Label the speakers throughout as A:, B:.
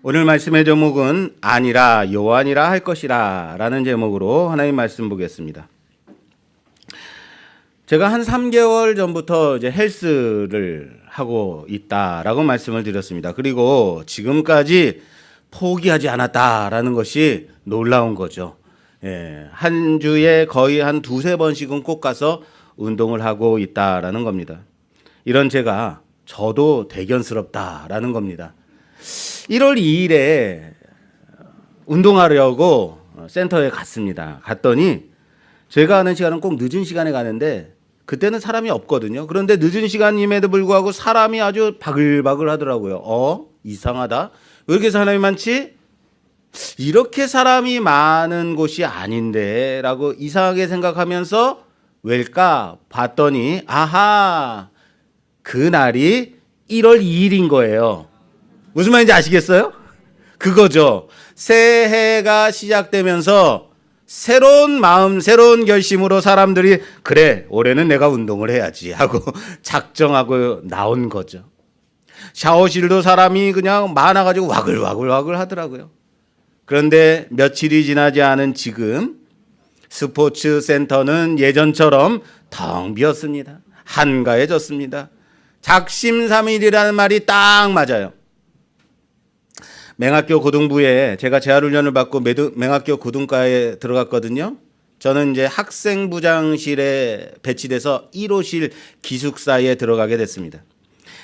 A: 오늘 말씀의 제목은 아니라 요한이라 할 것이라 라는 제목으로 하나님 말씀 보겠습니다. 제가 한 3개월 전부터 이제 헬스를 하고 있다라고 말씀을 드렸습니다. 그리고 지금까지 포기하지 않았다라는 것이 놀라운 거죠. 한 주에 거의 한 2-3번씩은 꼭 가서 운동을 하고 있다라는 겁니다. 이런 제가 저도 대견스럽다라는 겁니다. 1월 2일에 운동하려고 센터에 갔습니다. 갔더니 제가 하는 시간은 꼭 늦은 시간에 가는데 그때는 사람이 없거든요. 그런데 늦은 시간임에도 불구하고 사람이 아주 바글바글 하더라고요. 이상하다. 왜 이렇게 사람이 많지? 이렇게 사람이 많은 곳이 아닌데 라고 이상하게 생각하면서 왜일까 봤더니 아하, 그날이 1월 2일인 거예요. 무슨 말인지 아시겠어요? 그거죠. 새해가 시작되면서 새로운 마음, 새로운 결심으로 사람들이 그래, 올해는 내가 운동을 해야지 하고 작정하고 나온 거죠. 샤워실도 사람이 그냥 많아가지고 와글와글 하더라고요. 그런데 며칠이 지나지 않은 지금 스포츠 센터는 예전처럼 텅 비었습니다. 한가해졌습니다. 작심삼일이라는 말이 딱 맞아요. 맹학교 고등부에 제가 재활훈련을 받고 맹학교 고등과에 들어갔거든요. 저는 이제 학생부장실에 배치돼서 1호실 기숙사에 들어가게 됐습니다.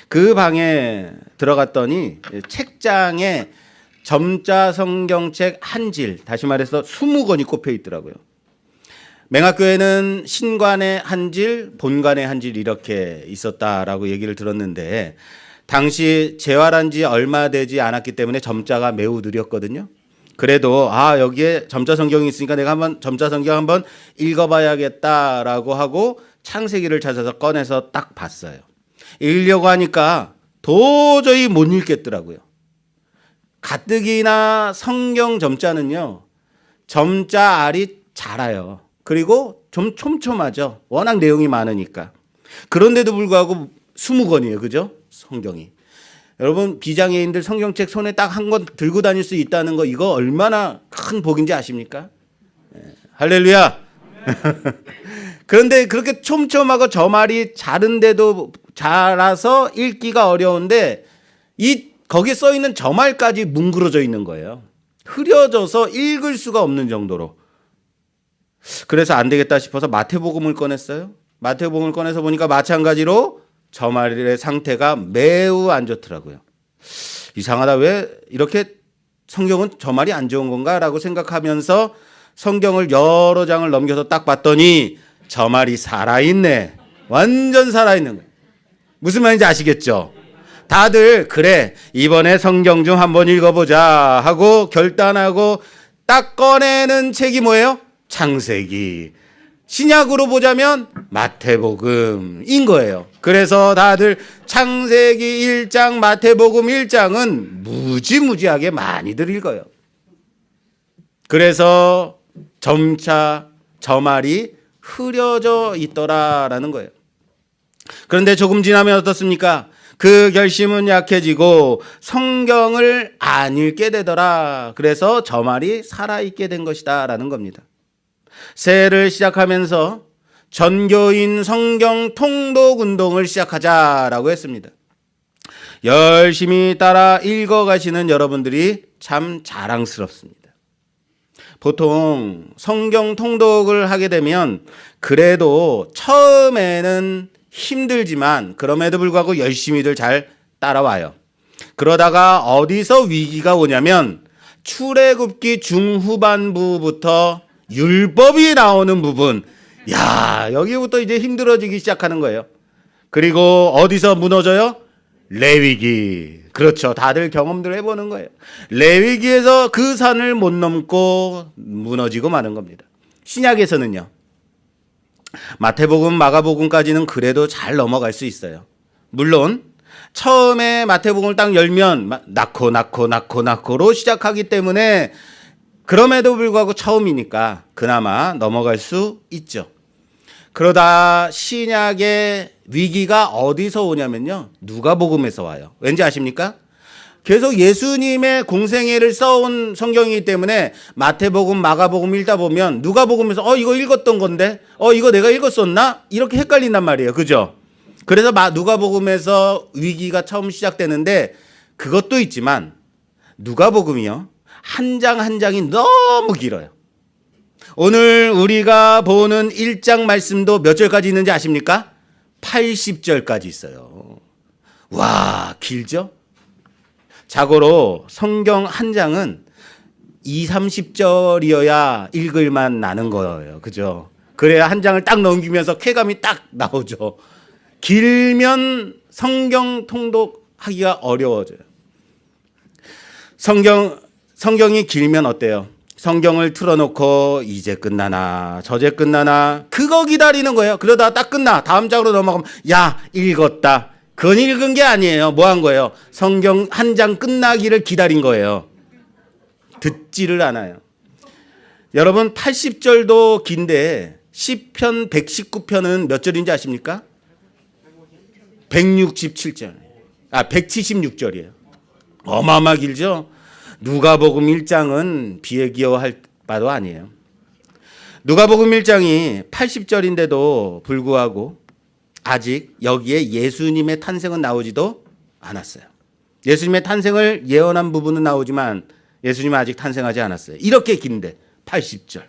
A: 그 방에 들어갔더니 책장에 점자 성경책 한 질, 다시 말해서 20권이 꼽혀 있더라고요. 맹학교에는 신관의 한 질, 본관의 한 질 이렇게 있었다라고 얘기를 들었는데 당시 재활한 지 얼마 되지 않았기 때문에 점자가 매우 느렸거든요. 그래도 여기에 점자 성경이 있으니까 내가 한번 점자 성경 한번 읽어봐야겠다라고 하고 창세기를 찾아서 꺼내서 딱 봤어요. 읽으려고 하니까 도저히 못 읽겠더라고요. 가뜩이나 성경 점자는요, 점자 알이 작아요. 그리고 좀 촘촘하죠. 워낙 내용이 많으니까. 그런데도 불구하고 20권이에요. 그죠? 성경이. 여러분, 비장애인들 성경책 손에 딱 한 권 들고 다닐 수 있다는 거, 이거 얼마나 큰 복인지 아십니까? 할렐루야. 그런데 그렇게 촘촘하고 저말이 자른데도 자라서 읽기가 어려운데 거기에 써 있는 저말까지 뭉그러져 있는 거예요. 흐려져서 읽을 수가 없는 정도로. 그래서 안 되겠다 싶어서 마태복음을 꺼냈어요. 마태복음을 꺼내서 보니까 마찬가지로 저말의 상태가 매우 안 좋더라고요. 이상하다. 왜 이렇게 성경은 저말이 안 좋은 건가라고 생각하면서 성경을 여러 장을 넘겨서 딱 봤더니 저말이 살아있네. 완전 살아있는 거예요. 무슨 말인지 아시겠죠? 다들 그래, 이번에 성경 좀 한번 읽어보자 하고 결단하고 딱 꺼내는 책이 뭐예요? 창세기. 신약으로 보자면 마태복음인 거예요. 그래서 다들 창세기 1장, 마태복음 1장은 무지무지하게 많이들 읽어요. 그래서 점차 저말이 흐려져 있더라라는 거예요. 그런데 조금 지나면 어떻습니까? 그 결심은 약해지고 성경을 안 읽게 되더라. 그래서 저말이 살아있게 된 것이다 라는 겁니다. 새해를 시작하면서 전교인 성경 통독 운동을 시작하자라고 했습니다. 열심히 따라 읽어가시는 여러분들이 참 자랑스럽습니다. 보통 성경 통독을 하게 되면 그래도 처음에는 힘들지만 그럼에도 불구하고 열심히들 잘 따라와요. 그러다가 어디서 위기가 오냐면 출애굽기 중후반부부터 율법이 나오는 부분, 여기부터 이제 힘들어지기 시작하는 거예요. 그리고 어디서 무너져요? 레위기. 그렇죠. 다들 경험들 해보는 거예요. 레위기에서 그 산을 못 넘고 무너지고 마는 겁니다. 신약에서는요, 마태복음, 마가복음까지는 그래도 잘 넘어갈 수 있어요. 물론 처음에 마태복음을 딱 열면 낳고로 시작하기 때문에 그럼에도 불구하고 처음이니까 그나마 넘어갈 수 있죠. 그러다 신약의 위기가 어디서 오냐면요, 누가복음에서 와요. 왠지 아십니까? 계속 예수님의 공생애를 써온 성경이기 때문에 마태복음, 마가복음 읽다 보면 누가복음에서 이거 읽었던 건데 이거 내가 읽었었나? 이렇게 헷갈린단 말이에요. 그죠? 그래서 누가복음에서 위기가 처음 시작되는데 그것도 있지만 누가복음이요. 한 장 한 장이 너무 길어요. 오늘 우리가 보는 1장 말씀도 몇 절까지 있는지 아십니까? 80절까지 있어요. 와, 길죠? 자고로 성경 한 장은 20, 30절이어야 읽을만 나는 거예요. 그죠? 그래야 한 장을 딱 넘기면서 쾌감이 딱 나오죠. 길면 성경 통독하기가 어려워져요. 성경이 길면 어때요? 성경을 틀어놓고 이제 끝나나 저제 끝나나 그거 기다리는 거예요. 그러다가 딱 끝나. 다음 장으로 넘어가면 야, 읽었다. 그건 읽은 게 아니에요. 뭐 한 거예요? 성경 한 장 끝나기를 기다린 거예요. 듣지를 않아요. 여러분 80절도 긴데 시편 119편은 몇 절인지 아십니까? 167절. 176절이에요. 어마어마 길죠? 누가복음 1장은 비에 기여할 바도 아니에요. 누가복음 1장이 80절인데도 불구하고 아직 여기에 예수님의 탄생은 나오지도 않았어요. 예수님의 탄생을 예언한 부분은 나오지만 예수님은 아직 탄생하지 않았어요. 이렇게 긴데 80절.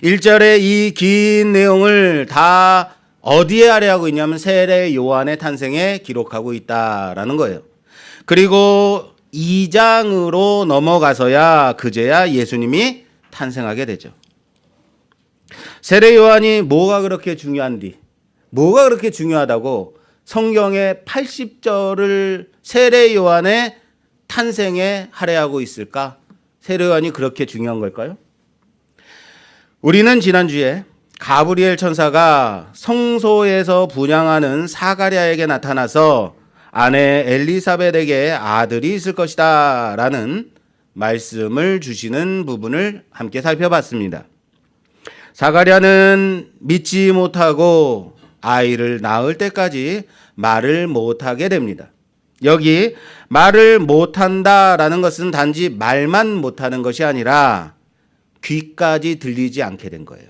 A: 1절에 이 긴 내용을 다 어디에 할애하고 있냐면 세례 요한의 탄생에 기록하고 있다라는 거예요. 그리고 2장으로 넘어가서야 그제야 예수님이 탄생하게 되죠. 세례 요한이 뭐가 그렇게 중요한디? 뭐가 그렇게 중요하다고 성경의 80절을 세례 요한의 탄생에 할애하고 있을까? 세례 요한이 그렇게 중요한 걸까요? 우리는 지난주에 가브리엘 천사가 성소에서 분향하는 사가랴에게 나타나서 아내 엘리사벳에게 아들이 있을 것이다 라는 말씀을 주시는 부분을 함께 살펴봤습니다. 사가랴는 믿지 못하고 아이를 낳을 때까지 말을 못하게 됩니다. 여기 말을 못한다라는 것은 단지 말만 못하는 것이 아니라 귀까지 들리지 않게 된 거예요.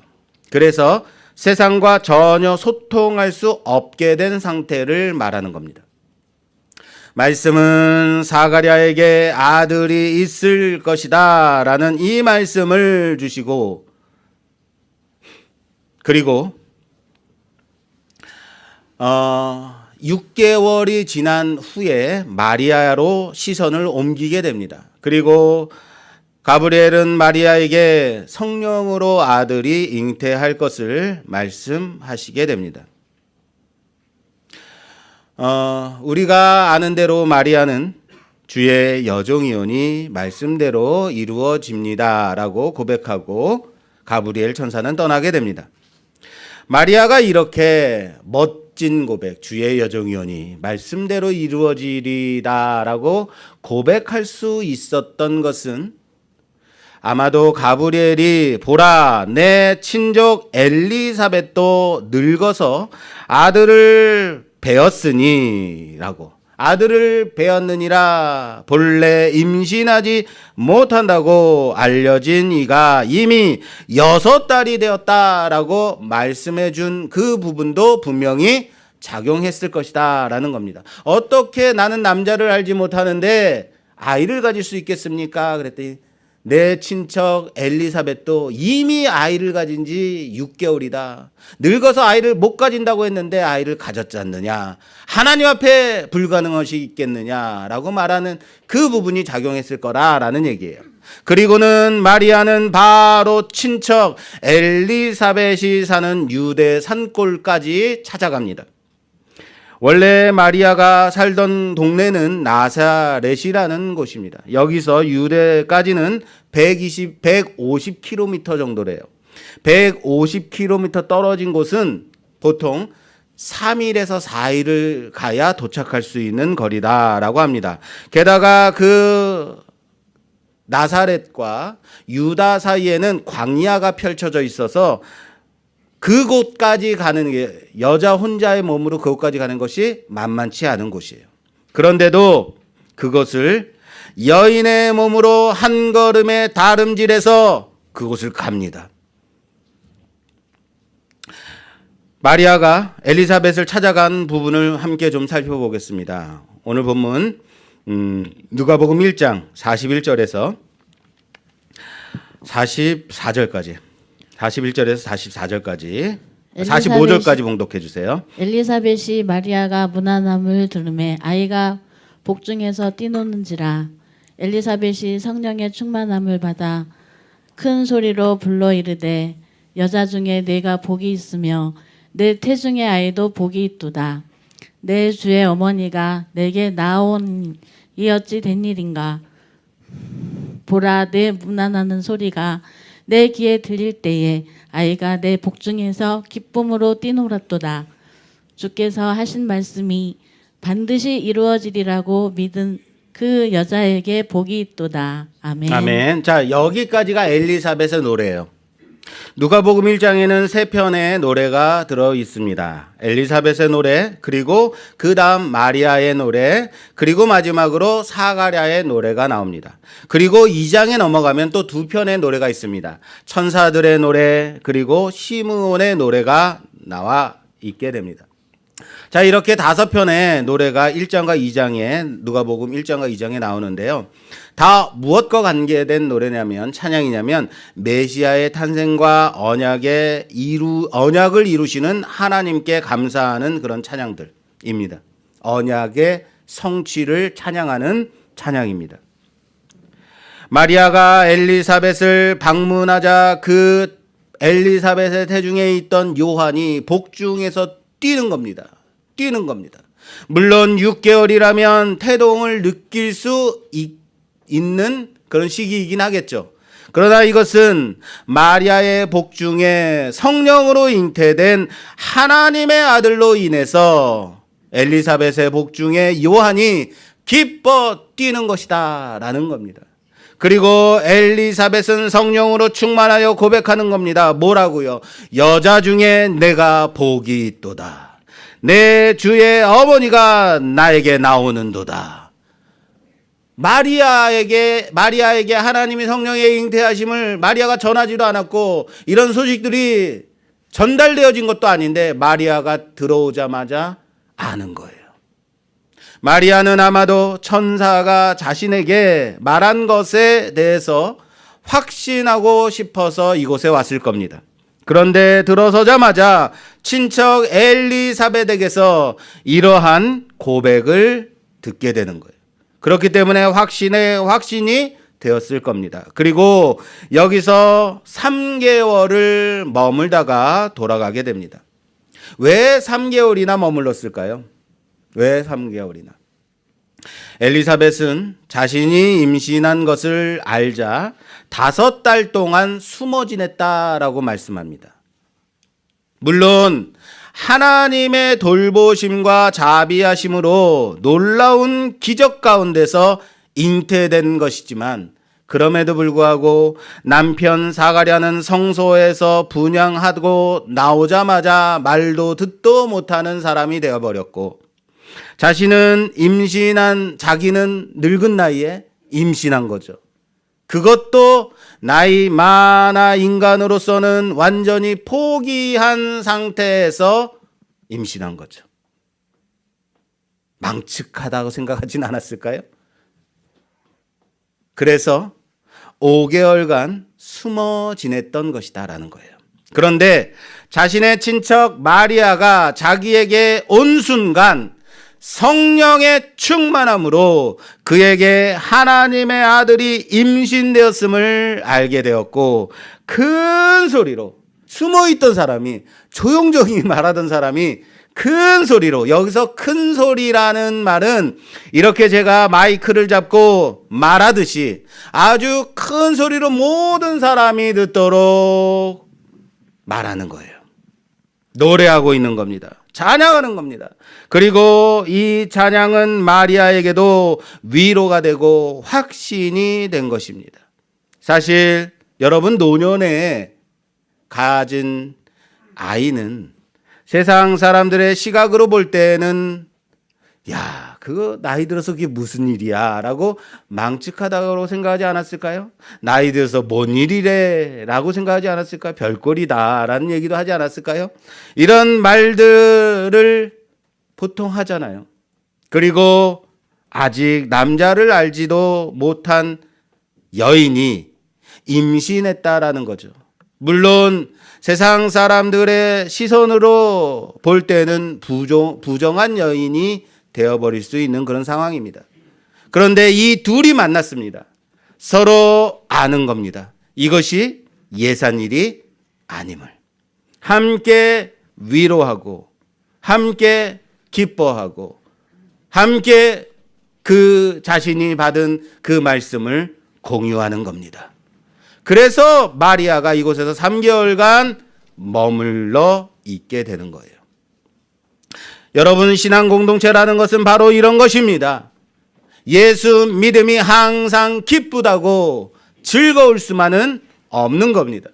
A: 그래서 세상과 전혀 소통할 수 없게 된 상태를 말하는 겁니다. 말씀은 사가랴에게 아들이 있을 것이다 라는 이 말씀을 주시고 그리고 6개월이 지난 후에 마리아로 시선을 옮기게 됩니다. 그리고 가브리엘은 마리아에게 성령으로 아들이 잉태할 것을 말씀하시게 됩니다. 우리가 아는 대로 마리아는 주의 여종이오니 말씀대로 이루어집니다 라고 고백하고 가브리엘 천사는 떠나게 됩니다. 마리아가 이렇게 멋진 고백, 주의 여종이오니 말씀대로 이루어지리다 라고 고백할 수 있었던 것은 아마도 가브리엘이 보라 내 친족 엘리사벳도 늙어서 아들을 배었으니 라고 아들을 배었느니라 본래 임신하지 못한다고 알려진 이가 이미 6달이 되었다라고 말씀해 준 그 부분도 분명히 작용했을 것이다 라는 겁니다. 어떻게 나는 남자를 알지 못하는데 아이를 가질 수 있겠습니까? 그랬더니 내 친척 엘리사벳도 이미 아이를 가진 지 6개월이다. 늙어서 아이를 못 가진다고 했는데 아이를 가졌지 않느냐. 하나님 앞에 불가능한 것이 있겠느냐라고 말하는 그 부분이 작용했을 거라라는 얘기예요. 그리고는 마리아는 바로 친척 엘리사벳이 사는 유대 산골까지 찾아갑니다. 원래 마리아가 살던 동네는 나사렛이라는 곳입니다. 여기서 유대까지는 150km 정도래요. 150km 떨어진 곳은 보통 3일에서 4일을 가야 도착할 수 있는 거리다라고 합니다. 게다가 그 나사렛과 유다 사이에는 광야가 펼쳐져 있어서 그곳까지 가는 게 여자 혼자의 몸으로 그곳까지 가는 것이 만만치 않은 곳이에요. 그런데도 그것을 여인의 몸으로 한 걸음에 다름질해서 그곳을 갑니다. 마리아가 엘리사벳을 찾아간 부분을 함께 좀 살펴보겠습니다. 오늘 본문 누가복음 1장 41절에서 44절까지 41절에서 44절까지 45절까지 봉독해 주세요.
B: 엘리사벳이 마리아가 문안함을 들음에 아이가 복중에서 뛰노는지라. 엘리사벳이 성령의 충만함을 받아 큰 소리로 불러 이르되 여자 중에 내가 복이 있으며 내 태중의 아이도 복이 있도다. 내 주의 어머니가 내게 나온 이 어찌 된 일인가. 보라, 내 문안하는 소리가 내 귀에 들릴 때에 아이가 내 복중에서 기쁨으로 뛰놀았도다. 주께서 하신 말씀이 반드시 이루어지리라고 믿은 그 여자에게 복이 있도다. 아멘.
A: 아멘. 자, 여기까지가 엘리사벳의 노래예요. 누가복음 1장에는 세 편의 노래가 들어 있습니다. 엘리사벳의 노래, 그리고 그 다음 마리아의 노래, 그리고 마지막으로 사가랴의 노래가 나옵니다. 그리고 2장에 넘어가면 또 두 편의 노래가 있습니다. 천사들의 노래, 그리고 시므온의 노래가 나와 있게 됩니다. 자, 이렇게 5편의 노래가 1장과 2장에 누가복음 1장과 2장에 나오는데요. 다 무엇과 관계된 노래냐면 찬양이냐면 메시아의 탄생과 언약을 이루시는 하나님께 감사하는 그런 찬양들입니다. 언약의 성취를 찬양하는 찬양입니다. 마리아가 엘리사벳을 방문하자 그 엘리사벳의 태중에 있던 요한이 복중에서 뛰는 겁니다. 물론 6개월이라면 태동을 느낄 수 있는 그런 시기이긴 하겠죠. 그러나 이것은 마리아의 복중에 성령으로 잉태된 하나님의 아들로 인해서 엘리사벳의 복중에 요한이 기뻐 뛰는 것이다 라는 겁니다. 그리고 엘리사벳은 성령으로 충만하여 고백하는 겁니다. 뭐라고요? 여자 중에 내가 복이 있도다. 내 주의 어머니가 나에게 나오는도다. 마리아에게 하나님이 성령의 잉태하심을 마리아가 전하지도 않았고 이런 소식들이 전달되어진 것도 아닌데 마리아가 들어오자마자 아는 거예요. 마리아는 아마도 천사가 자신에게 말한 것에 대해서 확신하고 싶어서 이곳에 왔을 겁니다. 그런데 들어서자마자 친척 엘리사벳에게서 이러한 고백을 듣게 되는 거예요. 그렇기 때문에 확신이 되었을 겁니다. 그리고 여기서 3개월을 머물다가 돌아가게 됩니다. 왜 3개월이나 머물렀을까요? 왜 3개월이나? 엘리사벳은 자신이 임신한 것을 알자 5달 동안 숨어 지냈다라고 말씀합니다. 물론 하나님의 돌보심과 자비하심으로 놀라운 기적 가운데서 잉태된 것이지만 그럼에도 불구하고 남편 사가랴는 성소에서 분향하고 나오자마자 말도 듣도 못하는 사람이 되어버렸고 자기는 늙은 나이에 임신한 거죠. 그것도 나이 많아 인간으로서는 완전히 포기한 상태에서 임신한 거죠. 망측하다고 생각하진 않았을까요? 그래서 5개월간 숨어 지냈던 것이다라는 거예요. 그런데 자신의 친척 마리아가 자기에게 온 순간 성령의 충만함으로 그에게 하나님의 아들이 임신되었음을 알게 되었고 큰 소리로 숨어있던 사람이 조용조용히 말하던 사람이 큰 소리로, 여기서 큰 소리라는 말은 이렇게 제가 마이크를 잡고 말하듯이 아주 큰 소리로 모든 사람이 듣도록 말하는 거예요. 노래하고 있는 겁니다. 찬양하는 겁니다. 그리고 이 찬양은 마리아에게도 위로가 되고 확신이 된 것입니다. 사실 여러분 노년에 가진 아이는 세상 사람들의 시각으로 볼 때는 야, 그거 나이 들어서 그게 무슨 일이야 라고 망측하다고 생각하지 않았을까요? 나이 들어서 뭔 일이래 라고 생각하지 않았을까요? 별꼴이다 라는 얘기도 하지 않았을까요? 이런 말들을 보통 하잖아요. 그리고 아직 남자를 알지도 못한 여인이 임신했다라는 거죠. 물론 세상 사람들의 시선으로 볼 때는 부정한 여인이 되어버릴 수 있는 그런 상황입니다. 그런데 이 둘이 만났습니다. 서로 아는 겁니다. 이것이 예산일이 아님을. 함께 위로하고 함께 기뻐하고 함께 그 자신이 받은 그 말씀을 공유하는 겁니다. 그래서 마리아가 이곳에서 3개월간 머물러 있게 되는 거예요. 여러분, 신앙 공동체라는 것은 바로 이런 것입니다. 예수 믿음이 항상 기쁘다고 즐거울 수만은 없는 겁니다.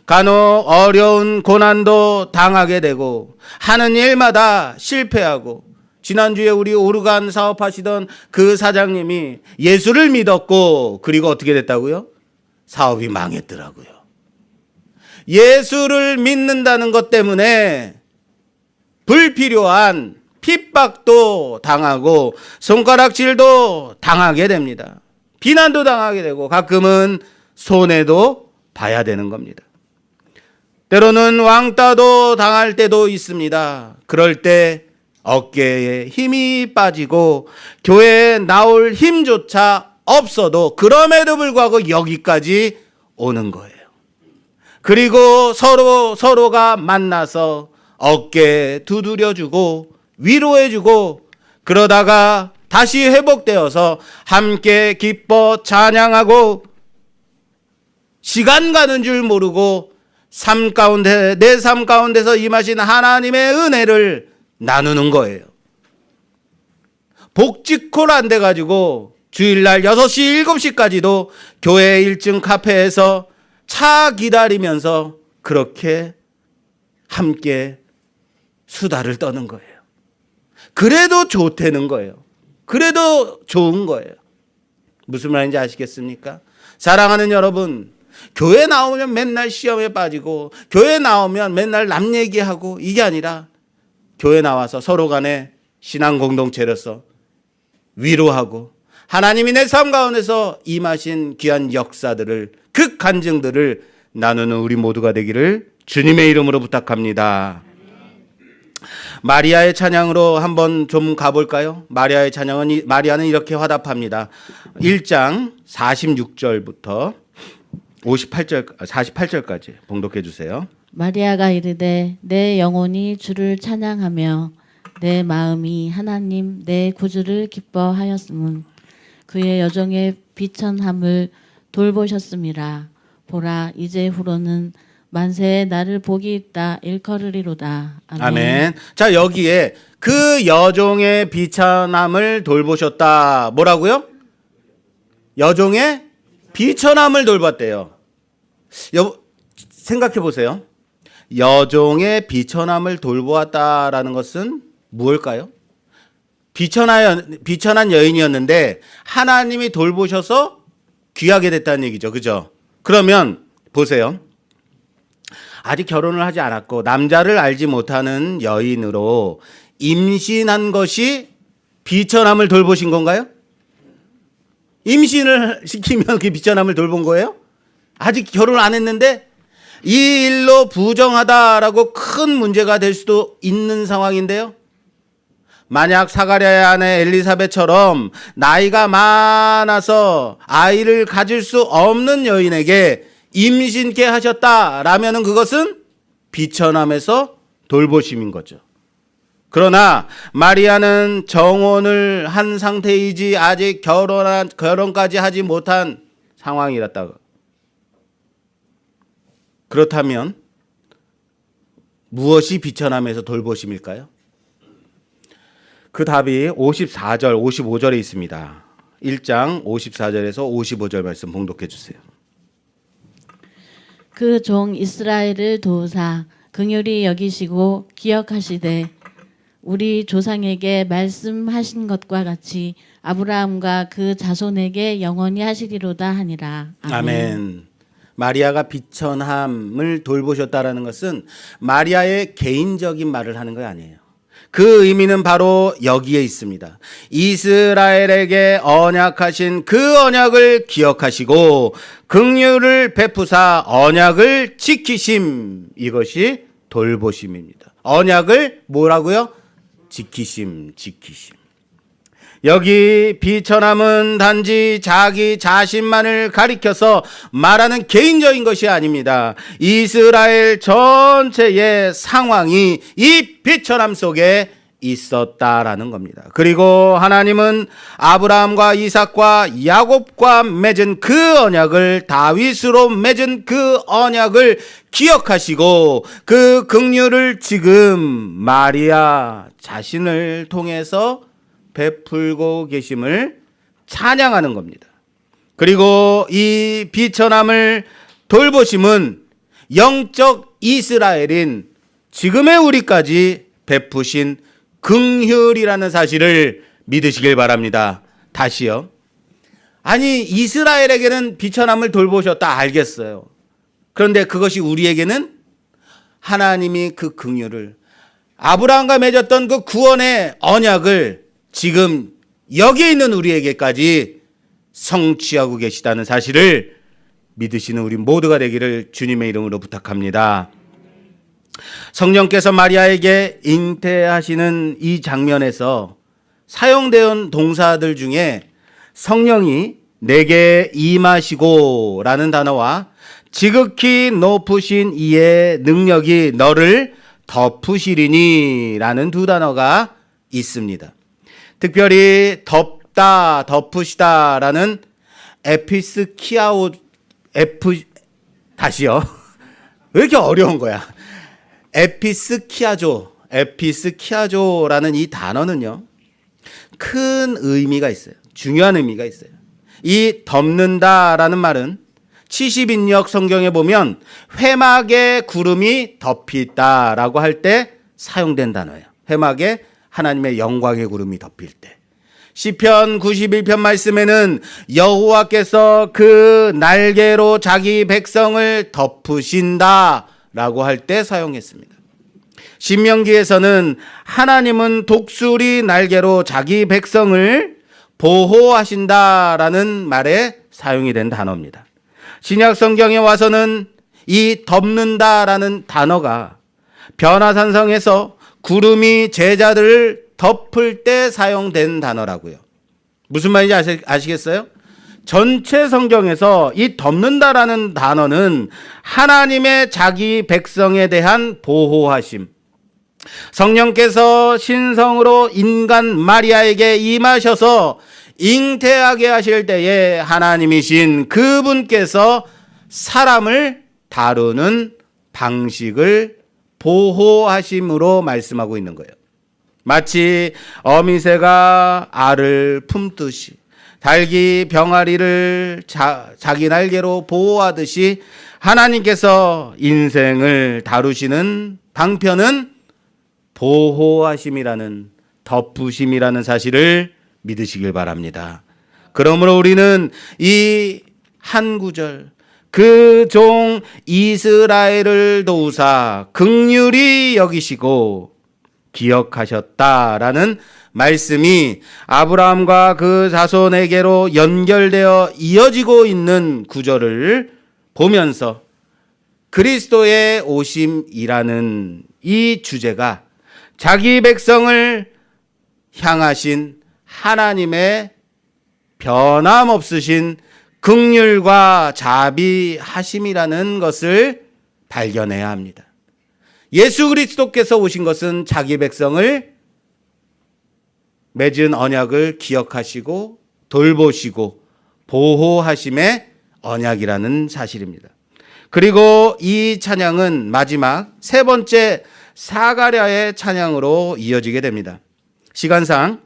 A: 간혹 어려운 고난도 당하게 되고 하는 일마다 실패하고, 지난주에 우리 오르간 사업하시던 그 사장님이 예수를 믿었고 그리고 어떻게 됐다고요? 사업이 망했더라고요. 예수를 믿는다는 것 때문에 불필요한 핍박도 당하고 손가락질도 당하게 됩니다. 비난도 당하게 되고 가끔은 손해도 봐야 되는 겁니다. 때로는 왕따도 당할 때도 있습니다. 그럴 때 어깨에 힘이 빠지고 교회에 나올 힘조차 없어도 그럼에도 불구하고 여기까지 오는 거예요. 그리고 서로가 만나서 어깨 두드려주고 위로해주고 그러다가 다시 회복되어서 함께 기뻐 찬양하고 시간 가는 줄 모르고 내 삶 가운데서 임하신 하나님의 은혜를 나누는 거예요. 복지콜 안 돼가지고 주일날 6시, 7시까지도 교회 1층 카페에서 차 기다리면서 그렇게 함께 수다를 떠는 거예요. 그래도 좋다는 거예요. 그래도 좋은 거예요. 무슨 말인지 아시겠습니까? 사랑하는 여러분, 교회 나오면 맨날 시험에 빠지고 교회 나오면 맨날 남 얘기하고 이게 아니라 교회 나와서 서로 간에 신앙 공동체로서 위로하고 하나님이 내 삶 가운데서 임하신 귀한 역사들을, 그 간증들을 나누는 우리 모두가 되기를 주님의 이름으로 부탁합니다. 마리아의 찬양으로 한번 좀 가볼까요? 마리아의 찬양은, 마리아는 이렇게 화답합니다. 1장 46절부터 48절까지 봉독해 주세요.
B: 마리아가 이르되 내 영혼이 주를 찬양하며 내 마음이 하나님 내 구주를 기뻐하였음은 그의 여종의 비천함을 돌보셨음이라. 보라 이제후로는 만세에 나를 복이 있다 일컬으리로다. 아멘.
A: 아멘. 자, 여기에 그 여종의 비천함을 돌보셨다. 뭐라고요? 여종의 비천함을 돌봤대요. 생각해 보세요. 여종의 비천함을 돌보았다라는 것은 무엇일까요? 비천한 여인이었는데 하나님이 돌보셔서 귀하게 됐다는 얘기죠. 그죠? 그러면 보세요. 아직 결혼을 하지 않았고 남자를 알지 못하는 여인으로 임신한 것이 비천함을 돌보신 건가요? 임신을 시키면 그 비천함을 돌본 거예요? 아직 결혼 안 했는데 이 일로 부정하다라고 큰 문제가 될 수도 있는 상황인데요. 만약 사가랴의 아내 엘리사벳처럼 나이가 많아서 아이를 가질 수 없는 여인에게 임신케 하셨다라면 그것은 비천함에서 돌보심인 거죠. 그러나 마리아는 정혼을 한 상태이지 아직 결혼까지 하지 못한 상황이었다. 그렇다면 무엇이 비천함에서 돌보심일까요? 그 답이 54절, 55절에 있습니다. 1장 54절에서 55절 말씀 봉독해 주세요.
B: 그 종 이스라엘을 도우사 긍휼히 여기시고 기억하시되 우리 조상에게 말씀하신 것과 같이 아브라함과 그 자손에게 영원히 하시리로다 하니라.
A: 아멘. 마리아가 비천함을 돌보셨다라는 것은 마리아의 개인적인 말을 하는 거 아니에요. 그 의미는 바로 여기에 있습니다. 이스라엘에게 언약하신 그 언약을 기억하시고 긍휼을 베푸사 언약을 지키심, 이것이 돌보심입니다. 언약을 뭐라고요? 지키심. 여기 비천함은 단지 자기 자신만을 가리켜서 말하는 개인적인 것이 아닙니다. 이스라엘 전체의 상황이 이 비천함 속에 있었다라는 겁니다. 그리고 하나님은 아브라함과 이삭과 야곱과 맺은 그 언약을, 다윗으로 맺은 그 언약을 기억하시고 그 긍휼을 지금 마리아 자신을 통해서 베풀고 계심을 찬양하는 겁니다. 그리고 이 비천함을 돌보심은 영적 이스라엘인 지금의 우리까지 베푸신 긍휼이라는 사실을 믿으시길 바랍니다. 다시요. 아니, 이스라엘에게는 비천함을 돌보셨다, 알겠어요. 그런데 그것이 우리에게는 하나님이 그 긍휼을, 아브라함과 맺었던 그 구원의 언약을 지금 여기 있는 우리에게까지 성취하고 계시다는 사실을 믿으시는 우리 모두가 되기를 주님의 이름으로 부탁합니다. 성령께서 마리아에게 잉태하시는 이 장면에서 사용되어 동사들 중에 성령이 내게 임하시고 라는 단어와 지극히 높으신 이의 능력이 너를 덮으시리니 라는 두 단어가 있습니다. 특별히 덮다, 덮으시다 라는 다시요. 왜 이렇게 어려운 거야? 에피스키아조라는 이 단어는요, 큰 의미가 있어요. 중요한 의미가 있어요. 이 덮는다라는 말은 70인역 성경에 보면 회막에 구름이 덮이 있다라고 할 때 사용된 단어예요. 회막에 하나님의 영광의 구름이 덮일 때. 시편 91편 말씀에는 여호와께서 그 날개로 자기 백성을 덮으신다라고 할 때 사용했습니다. 신명기에서는 하나님은 독수리 날개로 자기 백성을 보호하신다라는 말에 사용이 된 단어입니다. 신약 성경에 와서는 이 덮는다라는 단어가 변화산성에서 구름이 제자들을 덮을 때 사용된 단어라고요. 무슨 말인지 아시겠어요? 전체 성경에서 이 덮는다라는 단어는 하나님의 자기 백성에 대한 보호하심, 성령께서 신성으로 인간 마리아에게 임하셔서 잉태하게 하실 때에 하나님이신 그분께서 사람을 다루는 방식을 보호하심으로 말씀하고 있는 거예요. 마치 어미새가 알을 품듯이, 닭이 병아리를 자기 날개로 보호하듯이 하나님께서 인생을 다루시는 방편은 보호하심이라는, 덮으심이라는 사실을 믿으시길 바랍니다. 그러므로 우리는 이 한 구절, 그 종 이스라엘을 도우사 긍휼히 여기시고 기억하셨다라는 말씀이 아브라함과 그 자손에게로 연결되어 이어지고 있는 구절을 보면서 그리스도의 오심이라는 이 주제가 자기 백성을 향하신 하나님의 변함없으신 긍휼과 자비하심이라는 것을 발견해야 합니다. 예수 그리스도께서 오신 것은 자기 백성을 맺은 언약을 기억하시고 돌보시고 보호하심의 언약이라는 사실입니다. 그리고 이 찬양은 마지막 세 번째 사가랴의 찬양으로 이어지게 됩니다. 시간상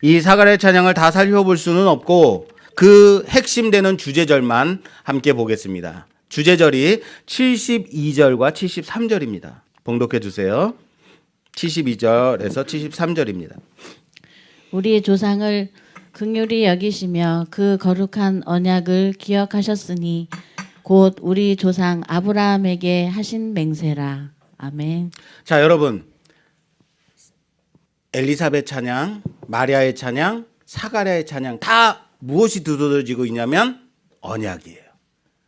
A: 이 사가랴의 찬양을 다 살펴볼 수는 없고 그 핵심되는 주제절만 함께 보겠습니다. 주제절이 72절과 73절입니다. 봉독해 주세요. 72절에서 73절입니다.
B: 우리 조상을 긍휼히 여기시며 그 거룩한 언약을 기억하셨으니 곧 우리 조상 아브라함에게 하신 맹세라. 아멘.
A: 자, 여러분. 엘리사벳 찬양, 마리아의 찬양, 사가랴의 찬양 다 무엇이 두드러지고 있냐면 언약이에요.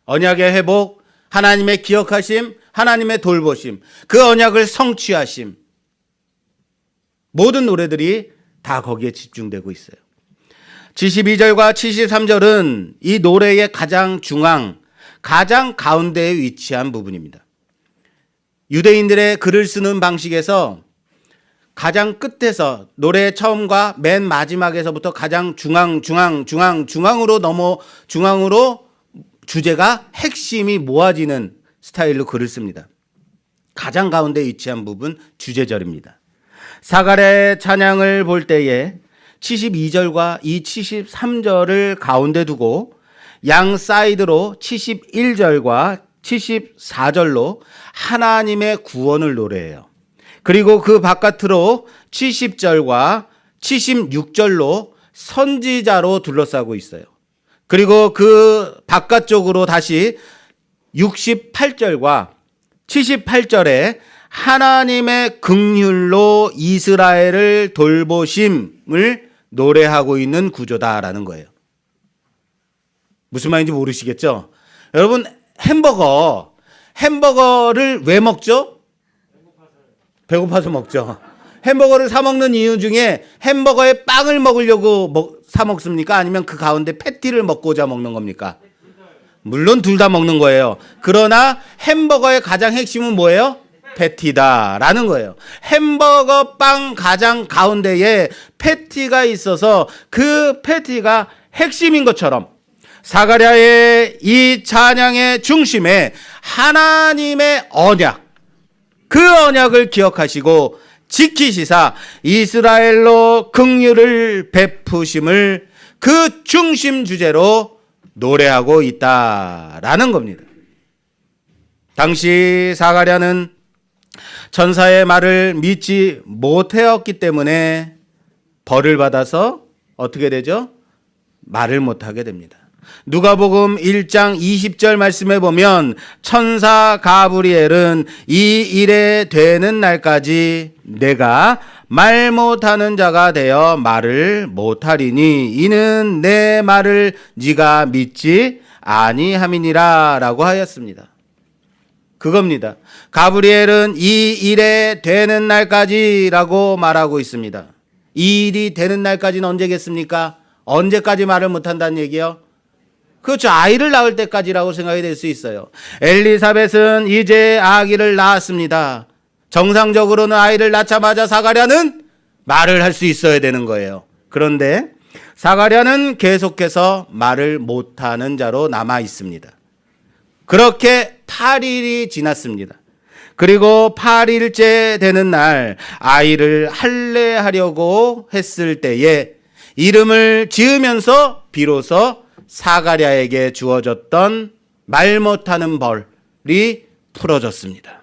A: 언약의 회복, 하나님의 기억하심, 하나님의 돌보심, 그 언약을 성취하심. 모든 노래들이 다 거기에 집중되고 있어요. 72절과 73절은 이 노래의 가장 중앙, 가장 가운데에 위치한 부분입니다. 유대인들의 글을 쓰는 방식에서 가장 끝에서 노래의 처음과 맨 마지막에서부터 가장 중앙으로 주제가 핵심이 모아지는 스타일로 글을 씁니다. 가장 가운데 위치한 부분 주제절입니다. 사가랴의 찬양을 볼 때에 72절과 이 73절을 가운데 두고 양 사이드로 71절과 74절로 하나님의 구원을 노래해요. 그리고 그 바깥으로 70절과 76절로 선지자로 둘러싸고 있어요. 그리고 그 바깥쪽으로 다시 68절과 78절에 하나님의 긍휼로 이스라엘을 돌보심을 노래하고 있는 구조다라는 거예요. 무슨 말인지 모르시겠죠? 여러분, 햄버거를 왜 먹죠? 배고파서 먹죠. 햄버거를 사 먹는 이유 중에 햄버거에 빵을 먹으려고 사 먹습니까? 아니면 그 가운데 패티를 먹고자 먹는 겁니까? 물론 둘 다 먹는 거예요. 그러나 햄버거의 가장 핵심은 뭐예요? 패티다라는 거예요. 햄버거 빵 가장 가운데에 패티가 있어서 그 패티가 핵심인 것처럼 사가랴의 이 찬양의 중심에 하나님의 언약, 그 언약을 기억하시고 지키시사 이스라엘로 긍휼을 베푸심을 그 중심 주제로 노래하고 있다라는 겁니다. 당시 사가랴는 천사의 말을 믿지 못하였기 때문에 벌을 받아서 어떻게 되죠? 말을 못하게 됩니다. 누가복음 1장 20절 말씀에 보면 천사 가브리엘은 이 일에 되는 날까지 내가 말 못하는 자가 되어 말을 못하리니 이는 내 말을 네가 믿지 아니함이니라 라고 하였습니다. 그겁니다. 가브리엘은 이 일에 되는 날까지라고 말하고 있습니다. 이 일이 되는 날까지는 언제겠습니까? 언제까지 말을 못한다는 얘기요? 그렇죠. 아이를 낳을 때까지라고 생각이 될 수 있어요. 엘리사벳은 이제 아기를 낳았습니다. 정상적으로는 아이를 낳자마자 사가랴는 말을 할 수 있어야 되는 거예요. 그런데 사가랴는 계속해서 말을 못하는 자로 남아 있습니다. 그렇게 8일이 지났습니다. 그리고 8일째 되는 날 아이를 할례하려고 했을 때에 이름을 지으면서 비로소 사가랴에게 주어졌던 말 못하는 벌이 풀어졌습니다.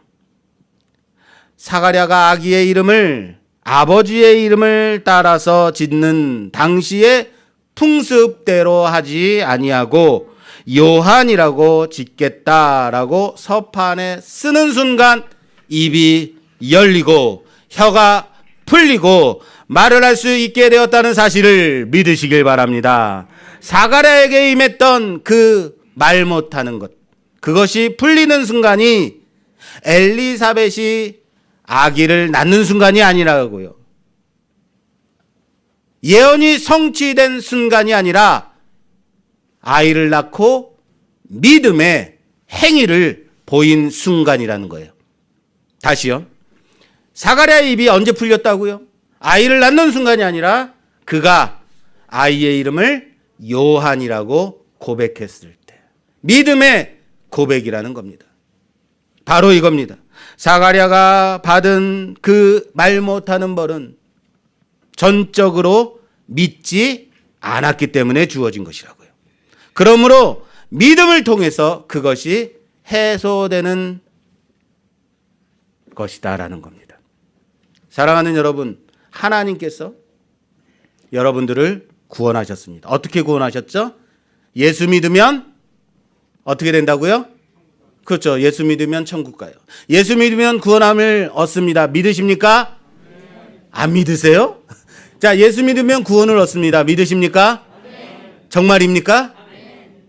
A: 사가랴가 아기의 이름을 아버지의 이름을 따라서 짓는 당시의 풍습대로 하지 아니하고 요한이라고 짓겠다라고 서판에 쓰는 순간 입이 열리고 혀가 풀리고 말을 할 수 있게 되었다는 사실을 믿으시길 바랍니다. 사가랴에게 임했던 그 말 못하는 것, 그것이 풀리는 순간이 엘리사벳이 아기를 낳는 순간이 아니라고요. 예언이 성취된 순간이 아니라 아이를 낳고 믿음의 행위를 보인 순간이라는 거예요. 다시요. 사가랴의 입이 언제 풀렸다고요? 아이를 낳는 순간이 아니라 그가 아이의 이름을 요한이라고 고백했을 때. 믿음의 고백이라는 겁니다. 바로 이겁니다. 사가랴가 받은 그 말 못하는 벌은 전적으로 믿지 않았기 때문에 주어진 것이라고요. 그러므로 믿음을 통해서 그것이 해소되는 것이다라는 겁니다. 사랑하는 여러분, 하나님께서 여러분들을 구원하셨습니다. 어떻게 구원하셨죠? 예수 믿으면 어떻게 된다고요? 그렇죠. 예수 믿으면 천국 가요. 예수 믿으면 구원함을 얻습니다. 믿으십니까? 안 믿으세요? 자, 예수 믿으면 구원을 얻습니다. 믿으십니까? 정말입니까?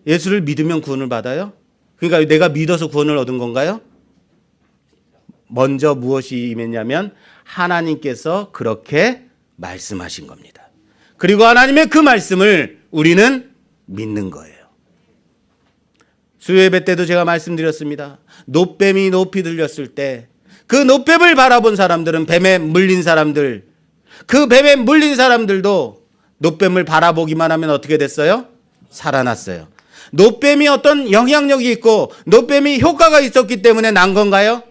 A: 예수를 믿으면 구원을 받아요? 그러니까 내가 믿어서 구원을 얻은 건가요? 먼저 무엇이 임했냐면 하나님께서 그렇게 말씀하신 겁니다. 그리고 하나님의 그 말씀을 우리는 믿는 거예요. 수요예배 때도 제가 말씀드렸습니다. 놋뱀이 높이 들렸을 때 그 놋뱀을 바라본 사람들은 뱀에 물린 사람들, 그 뱀에 물린 사람들도 놋뱀을 바라보기만 하면 어떻게 됐어요? 살아났어요. 놋뱀이 어떤 영향력이 있고 놋뱀이 효과가 있었기 때문에 난 건가요?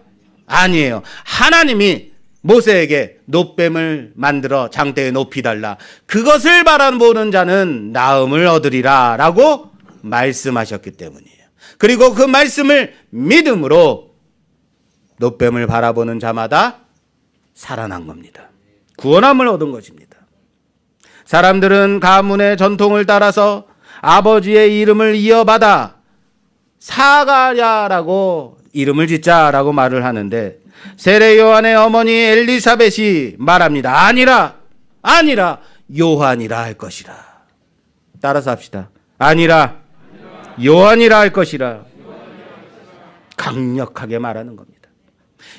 A: 아니에요. 하나님이 모세에게 놋뱀을 만들어 장대에 높이 달라. 그것을 바라보는 자는 나음을 얻으리라 라고 말씀하셨기 때문이에요. 그리고 그 말씀을 믿음으로 놋뱀을 바라보는 자마다 살아난 겁니다. 구원함을 얻은 것입니다. 사람들은 가문의 전통을 따라서 아버지의 이름을 이어받아 사가랴라고 이름을 짓자라고 말을 하는데 세례 요한의 어머니 엘리사벳이 말합니다. 아니라 요한이라 할 것이라. 따라서 합시다. 아니라 요한이라 할 것이라. 강력하게 말하는 겁니다.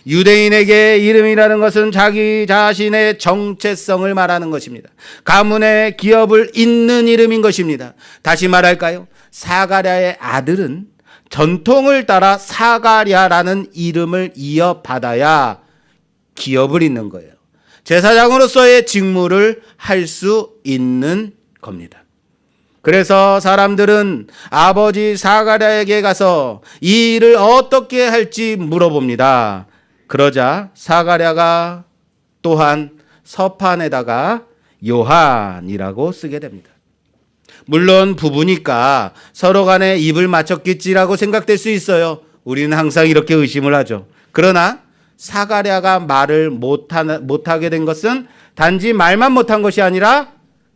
A: 유대인에게 이름이라는 것은 자기 자신의 정체성을 말하는 것입니다. 가문의 기업을 잇는 이름인 것입니다. 다시 말할까요? 사가랴의 아들은 전통을 따라 사가랴라는 이름을 이어받아야 기업을 잇는 거예요. 제사장으로서의 직무를 할 수 있는 겁니다. 그래서 사람들은 아버지 사가랴에게 가서 이 일을 어떻게 할지 물어봅니다. 그러자 사가랴가 또한 서판에다가 요한이라고 쓰게 됩니다. 물론 부부니까 서로 간에 입을 맞췄겠지라고 생각될 수 있어요. 우리는 항상 이렇게 의심을 하죠. 그러나 사가랴가 말을 못하게 된 것은 단지 말만 못한 것이 아니라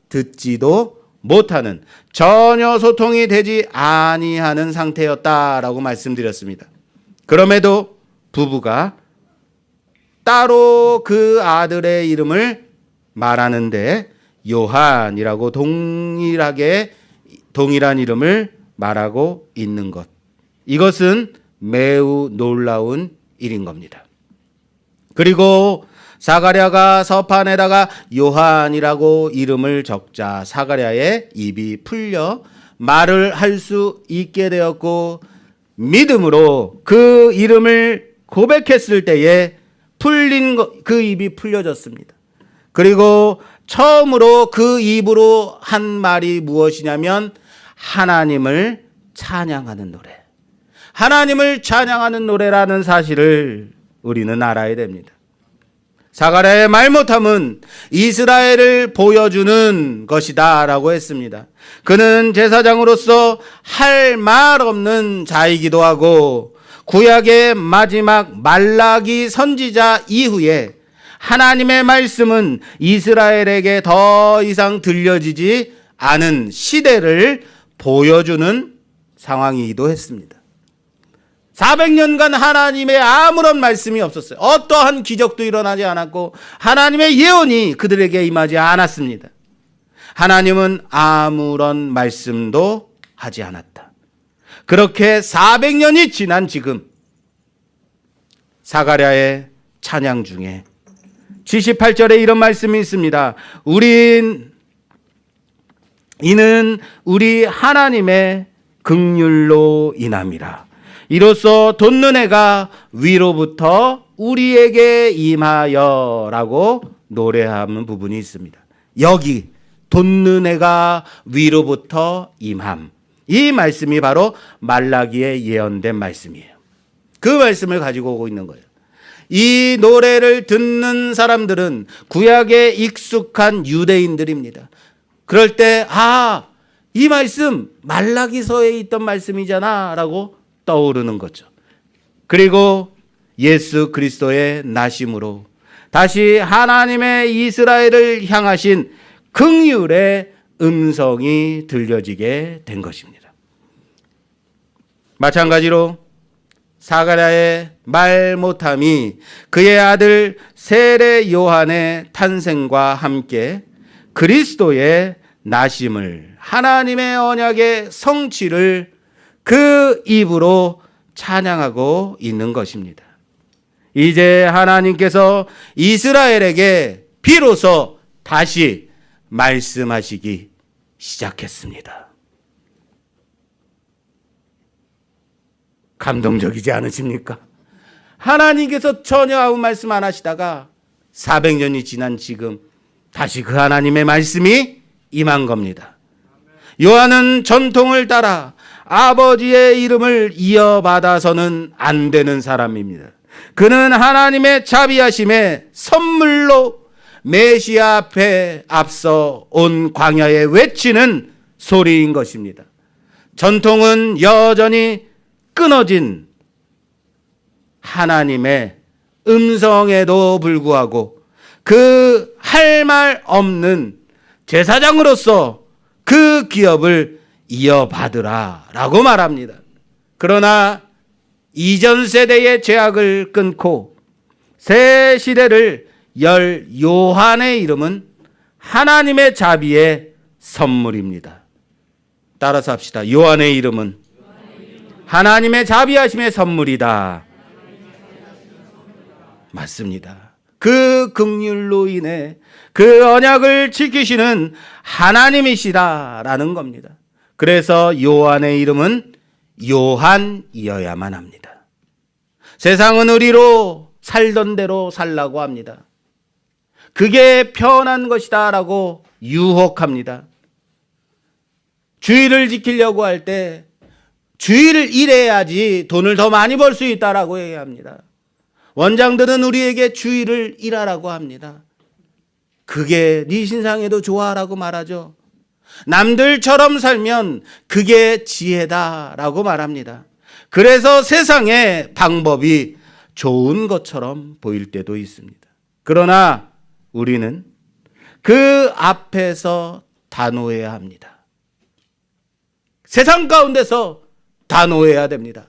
A: 듣지도 못하는, 전혀 소통이 되지 아니하는 상태였다라고 말씀드렸습니다. 그럼에도 부부가 따로 그 아들의 이름을 말하는데 요한이라고 동일한 이름을 말하고 있는 것, 이것은 매우 놀라운 일인 겁니다. 그리고 사가랴가 서판에다가 요한이라고 이름을 적자 사가랴의 입이 풀려 말을 할 수 있게 되었고, 믿음으로 그 이름을 고백했을 때에 그 입이 풀려졌습니다. 그리고 처음으로 그 입으로 한 말이 무엇이냐면 하나님을 찬양하는 노래. 하나님을 찬양하는 노래라는 사실을 우리는 알아야 됩니다. 사가랴의 말 못함은 이스라엘을 보여주는 것이다 라고 했습니다. 그는 제사장으로서 할 말 없는 자이기도 하고 구약의 마지막 말라기 선지자 이후에 하나님의 말씀은 이스라엘에게 더 이상 들려지지 않은 시대를 보여주는 상황이기도 했습니다. 400년간 하나님의 아무런 말씀이 없었어요. 어떠한 기적도 일어나지 않았고 하나님의 예언이 그들에게 임하지 않았습니다. 하나님은 아무런 말씀도 하지 않았다. 그렇게 400년이 지난 지금 사가랴의 찬양 중에 78절에 이런 말씀이 있습니다. 이는 우리 하나님의 긍휼로 인함이라. 이로써 돋는 해가 위로부터 우리에게 임하여라고 노래하는 부분이 있습니다. 여기 돋는 해가 위로부터 임함, 이 말씀이 바로 말라기에 예언된 말씀이에요. 그 말씀을 가지고 오고 있는 거예요. 이 노래를 듣는 사람들은 구약에 익숙한 유대인들입니다. 그럴 때 이 말씀 말라기서에 있던 말씀이잖아 라고 떠오르는 거죠. 그리고 예수 그리스도의 나심으로 다시 하나님의 이스라엘을 향하신 긍휼의 음성이 들려지게 된 것입니다. 마찬가지로 사가랴의 말 못함이 그의 아들 세례 요한의 탄생과 함께 그리스도의 나심을, 하나님의 언약의 성취를 그 입으로 찬양하고 있는 것입니다. 이제 하나님께서 이스라엘에게 비로소 다시 말씀하시기 시작했습니다. 감동적이지 않으십니까? 하나님께서 전혀 아무 말씀 안 하시다가 400년이 지난 지금 다시 그 하나님의 말씀이 임한 겁니다. 요한은 전통을 따라 아버지의 이름을 이어받아서는 안 되는 사람입니다. 그는 하나님의 자비하심의 선물로 메시아 앞에 앞서 온 광야에 외치는 소리인 것입니다. 전통은 여전히 끊어진 하나님의 음성에도 불구하고 그 할 말 없는 제사장으로서 그 기업을 이어받으라 라고 말합니다. 그러나 이전 세대의 죄악을 끊고 새 시대를 열 요한의 이름은 하나님의 자비의 선물입니다. 따라서 합시다. 요한의 이름은 하나님의 자비하심의 선물이다. 맞습니다. 그 긍휼로 인해 그 언약을 지키시는 하나님이시다라는 겁니다. 그래서 요한의 이름은 요한이어야만 합니다. 세상은 우리로 살던 대로 살라고 합니다. 그게 편한 것이다라고 유혹합니다. 주의를 지키려고 할 때 주의를 일해야지 돈을 더 많이 벌 수 있다라고 얘기합니다. 원장들은 우리에게 주의를 일하라고 합니다. 그게 네 신상에도 좋아라고 말하죠. 남들처럼 살면 그게 지혜다라고 말합니다. 그래서 세상의 방법이 좋은 것처럼 보일 때도 있습니다. 그러나 우리는 그 앞에서 단호해야 합니다. 세상 가운데서 단호해야 됩니다.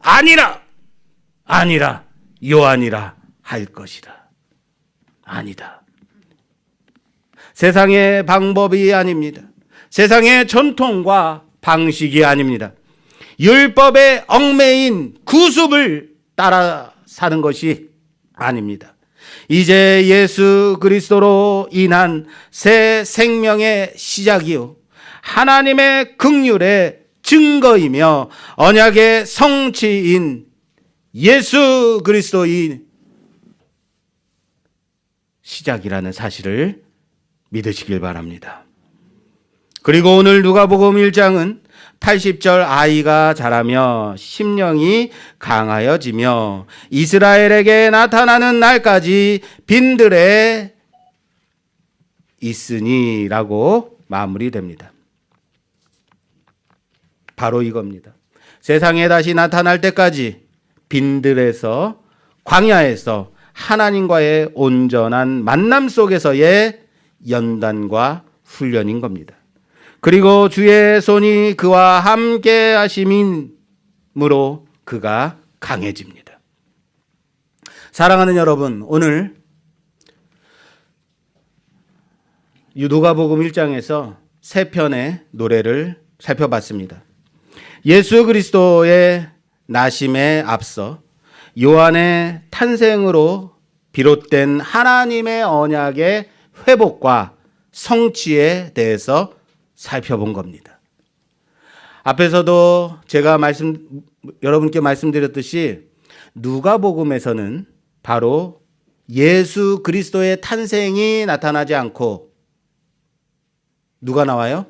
A: 아니라 요한이라 할 것이다. 아니다. 세상의 방법이 아닙니다. 세상의 전통과 방식이 아닙니다. 율법의 얽매인 구습을 따라 사는 것이 아닙니다. 이제 예수 그리스도로 인한 새 생명의 시작이요 하나님의 긍휼의 증거이며 언약의 성취인 예수 그리스도의 시작이라는 사실을 믿으시길 바랍니다. 그리고 오늘 누가복음 1장은 80절 아이가 자라며 심령이 강하여지며 이스라엘에게 나타나는 날까지 빈들에 있으니라고 마무리됩니다. 바로 이겁니다. 세상에 다시 나타날 때까지 빈들에서 광야에서 하나님과의 온전한 만남 속에서의 연단과 훈련인 겁니다. 그리고 주의 손이 그와 함께 하심이므로 그가 강해집니다. 사랑하는 여러분, 오늘 누가복음 1장에서 세 편의 노래를 살펴봤습니다. 예수 그리스도의 나심에 앞서 요한의 탄생으로 비롯된 하나님의 언약의 회복과 성취에 대해서 살펴본 겁니다. 앞에서도 제가 여러분께 말씀드렸듯이 누가복음에서는 바로 예수 그리스도의 탄생이 나타나지 않고 누가 나와요?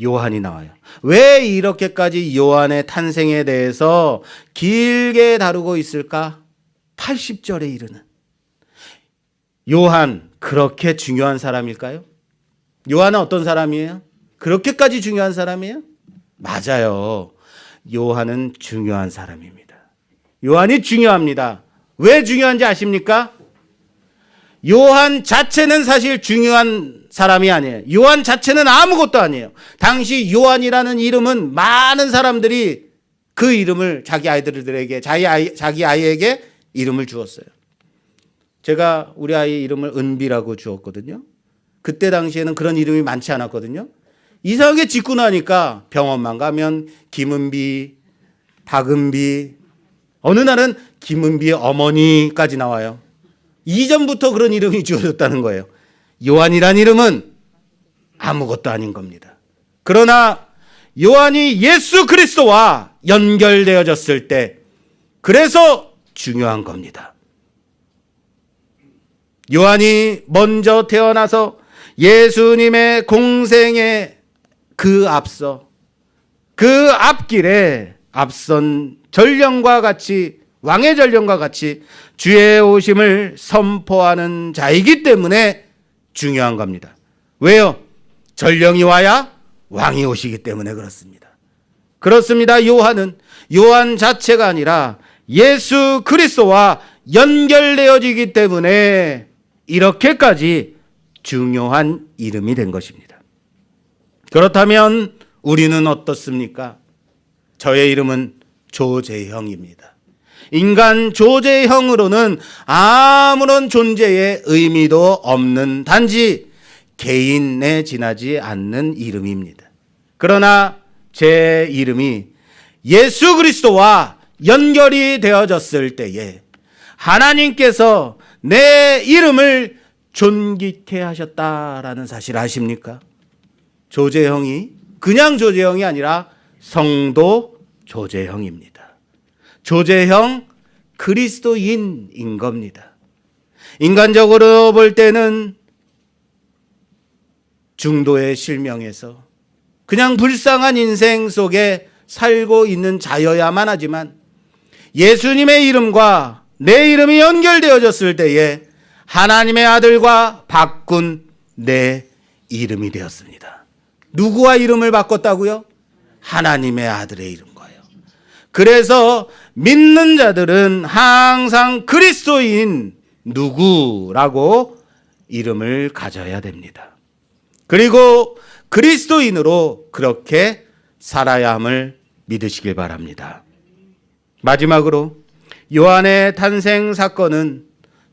A: 요한이 나와요. 왜 이렇게까지 요한의 탄생에 대해서 길게 다루고 있을까? 80절에 이르는. 요한 그렇게 중요한 사람일까요? 요한은 어떤 사람이에요? 그렇게까지 중요한 사람이에요? 맞아요. 요한은 중요한 사람입니다. 요한이 중요합니다. 왜 중요한지 아십니까? 요한 자체는 사실 중요한 사람이 아니에요. 요한 자체는 아무것도 아니에요. 당시 요한이라는 이름은 많은 사람들이 그 이름을 자기 아이들에게, 자기 아이에게 이름을 주었어요. 제가 우리 아이 이름을 은비라고 주었거든요. 그때 당시에는 그런 이름이 많지 않았거든요. 이상하게 짓고 나니까 병원만 가면 김은비, 박은비, 어느 날은 김은비의 어머니까지 나와요. 이전부터 그런 이름이 주어졌다는 거예요. 요한이란 이름은 아무것도 아닌 겁니다. 그러나 요한이 예수 그리스도와 연결되어졌을 때 그래서 중요한 겁니다. 요한이 먼저 태어나서 예수님의 공생의 그 앞길에 앞선 전령과 같이, 왕의 전령과 같이 주의 오심을 선포하는 자이기 때문에 중요한 겁니다. 왜요? 전령이 와야 왕이 오시기 때문에 그렇습니다. 그렇습니다. 요한 자체가 아니라 예수 그리스도와 연결되어지기 때문에 이렇게까지 중요한 이름이 된 것입니다. 그렇다면 우리는 어떻습니까? 저의 이름은 조재형입니다. 인간 조재형으로는 아무런 존재의 의미도 없는 단지 개인에 지나지 않는 이름입니다. 그러나 제 이름이 예수 그리스도와 연결이 되어졌을 때에 하나님께서 내 이름을 존귀케 하셨다라는 사실 아십니까? 조재형이 그냥 조재형이 아니라 성도 조재형입니다. 조재형 그리스도인인 겁니다. 인간적으로 볼 때는 중도의 실명에서 그냥 불쌍한 인생 속에 살고 있는 자여야만 하지만 예수님의 이름과 내 이름이 연결되어졌을 때에 하나님의 아들과 바꾼 내 이름이 되었습니다. 누구와 이름을 바꿨다고요? 하나님의 아들의 이름과요. 그래서 믿는 자들은 항상 그리스도인 누구라고 이름을 가져야 됩니다. 그리고 그리스도인으로 그렇게 살아야 함을 믿으시길 바랍니다. 마지막으로 요한의 탄생 사건은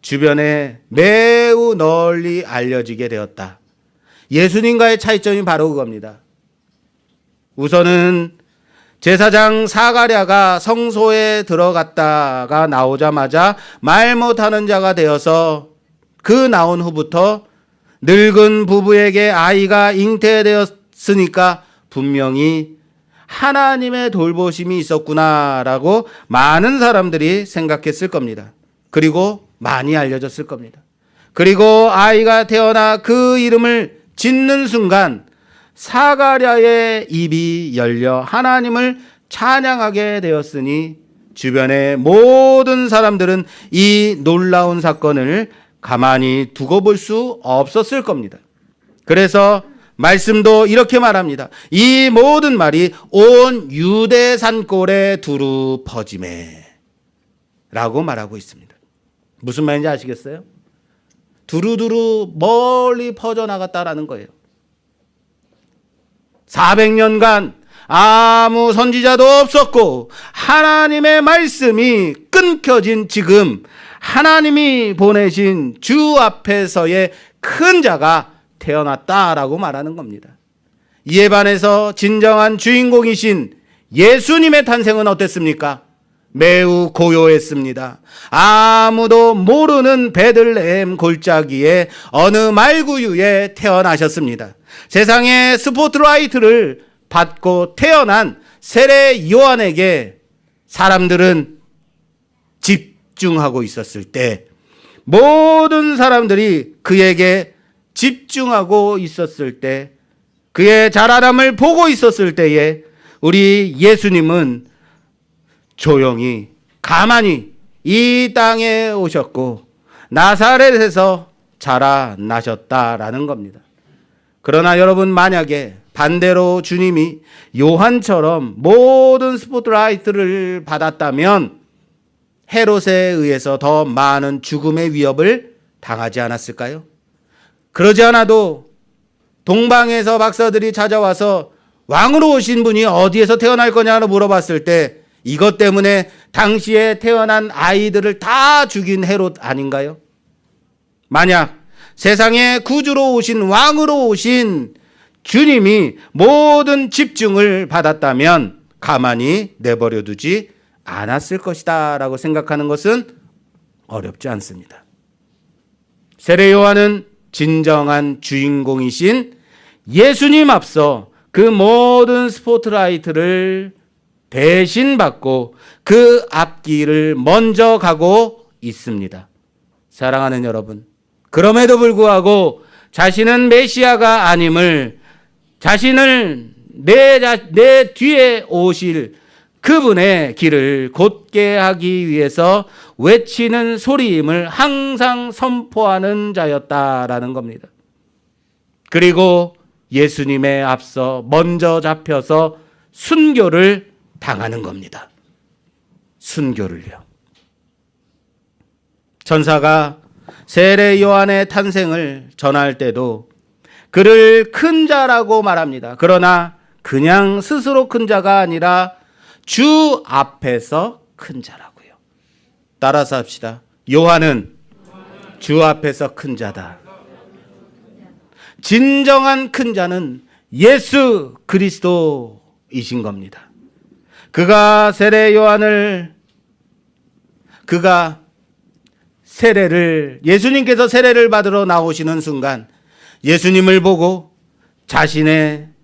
A: 주변에 매우 널리 알려지게 되었다. 예수님과의 차이점이 바로 그겁니다. 우선은 제사장 사가랴가 성소에 들어갔다가 나오자마자 말 못하는 자가 되어서 그 나온 후부터 늙은 부부에게 아이가 잉태되었으니까 분명히 하나님의 돌보심이 있었구나라고 많은 사람들이 생각했을 겁니다. 그리고 많이 알려졌을 겁니다. 그리고 아이가 태어나 그 이름을 짓는 순간 사가랴의 입이 열려 하나님을 찬양하게 되었으니 주변의 모든 사람들은 이 놀라운 사건을 가만히 두고 볼 수 없었을 겁니다. 그래서 말씀도 이렇게 말합니다. 이 모든 말이 온 유대 산골에 두루 퍼지매 라고 말하고 있습니다. 무슨 말인지 아시겠어요? 두루두루 멀리 퍼져나갔다라는 거예요. 400년간 아무 선지자도 없었고 하나님의 말씀이 끊겨진 지금 하나님이 보내신 주 앞에서의 큰 자가 태어났다라고 말하는 겁니다. 이에 반해서 진정한 주인공이신 예수님의 탄생은 어땠습니까? 매우 고요했습니다. 아무도 모르는 베들레헴 골짜기에 어느 말구유에 태어나셨습니다. 세상의 스포트라이트를 받고 태어난 세례 요한에게 사람들은 집중하고 있었을 때, 모든 사람들이 그에게 집중하고 있었을 때, 그의 자라남을 보고 있었을 때에 우리 예수님은 조용히 가만히 이 땅에 오셨고 나사렛에서 자라나셨다라는 겁니다. 그러나 여러분, 만약에 반대로 주님이 요한처럼 모든 스포트라이트를 받았다면 헤롯에 의해서 더 많은 죽음의 위협을 당하지 않았을까요? 그러지 않아도 동방에서 박사들이 찾아와서 왕으로 오신 분이 어디에서 태어날 거냐고 물어봤을 때 이것 때문에 당시에 태어난 아이들을 다 죽인 헤롯 아닌가요? 만약 세상에 구주로 오신 왕으로 오신 주님이 모든 집중을 받았다면 가만히 내버려 두지 않았을 것이다 라고 생각하는 것은 어렵지 않습니다. 세례 요한은 진정한 주인공이신 예수님 앞서 그 모든 스포트라이트를 대신 받고 그 앞길을 먼저 가고 있습니다. 사랑하는 여러분, 그럼에도 불구하고 자신은 메시아가 아님을, 자신을 내 뒤에 오실 그분의 길을 곧게 하기 위해서 외치는 소리임을 항상 선포하는 자였다라는 겁니다. 그리고 예수님에 앞서 먼저 잡혀서 순교를 당하는 겁니다. 순교를요. 천사가 세례 요한의 탄생을 전할 때도 그를 큰 자라고 말합니다. 그러나 그냥 스스로 큰 자가 아니라 주 앞에서 큰 자라고요. 따라서 합시다. 요한은 주 앞에서 큰 자다. 진정한 큰 자는 예수 그리스도이신 겁니다. 그가 예수님께서 세례를 받으러 나오시는 순간 예수님을 보고 자신을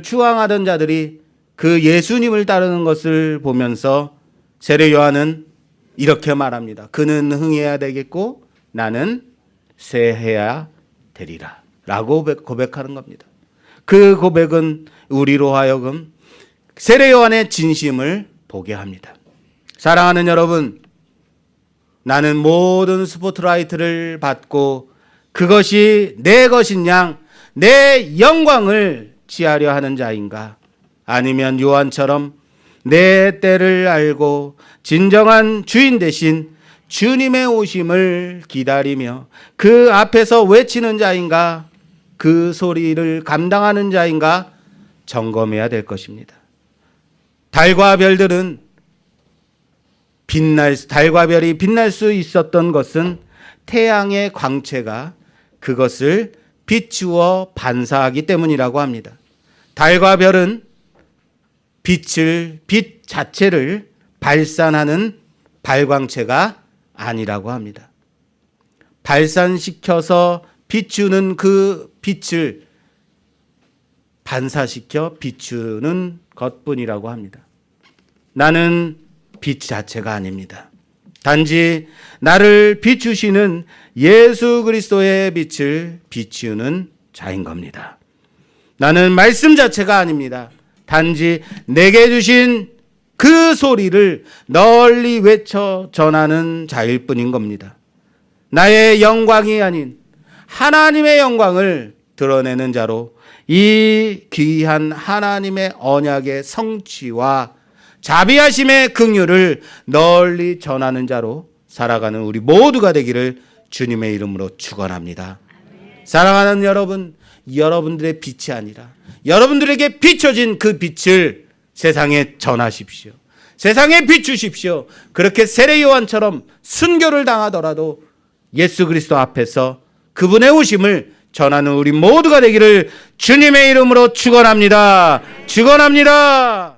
A: 추앙하던 자들이 그 예수님을 따르는 것을 보면서 세례 요한은 이렇게 말합니다. 그는 흥해야 되겠고 나는 쇠해야 되리라 라고 고백하는 겁니다. 그 고백은 우리로 하여금 세례 요한의 진심을 보게 합니다. 사랑하는 여러분, 나는 모든 스포트라이트를 받고 그것이 내 것인 양 내 영광을 취하려 하는 자인가? 아니면 요한처럼 내 때를 알고 진정한 주인 대신 주님의 오심을 기다리며 그 앞에서 외치는 자인가? 그 소리를 감당하는 자인가? 점검해야 될 것입니다. 달과 별이 빛날 수 있었던 것은 태양의 광채가 그것을 비추어 반사하기 때문이라고 합니다. 달과 별은 빛 자체를 발산하는 발광체가 아니라고 합니다. 발산시켜서 비추는 그 빛을 반사시켜 비추는 것뿐이라고 합니다. 나는 빛 자체가 아닙니다. 단지 나를 비추시는 예수 그리스도의 빛을 비추는 자인 겁니다. 나는 말씀 자체가 아닙니다. 단지 내게 주신 그 소리를 널리 외쳐 전하는 자일 뿐인 겁니다. 나의 영광이 아닌 하나님의 영광을 드러내는 자로 이 귀한 하나님의 언약의 성취와 자비하심의 긍휼을 널리 전하는 자로 살아가는 우리 모두가 되기를 주님의 이름으로 축원합니다. 사랑하는 여러분, 여러분들의 빛이 아니라 여러분들에게 비춰진 그 빛을 세상에 전하십시오. 세상에 비추십시오. 그렇게 세례 요한처럼 순교를 당하더라도 예수 그리스도 앞에서 그분의 오심을 전하는 우리 모두가 되기를 주님의 이름으로 축원합니다. 축원합니다.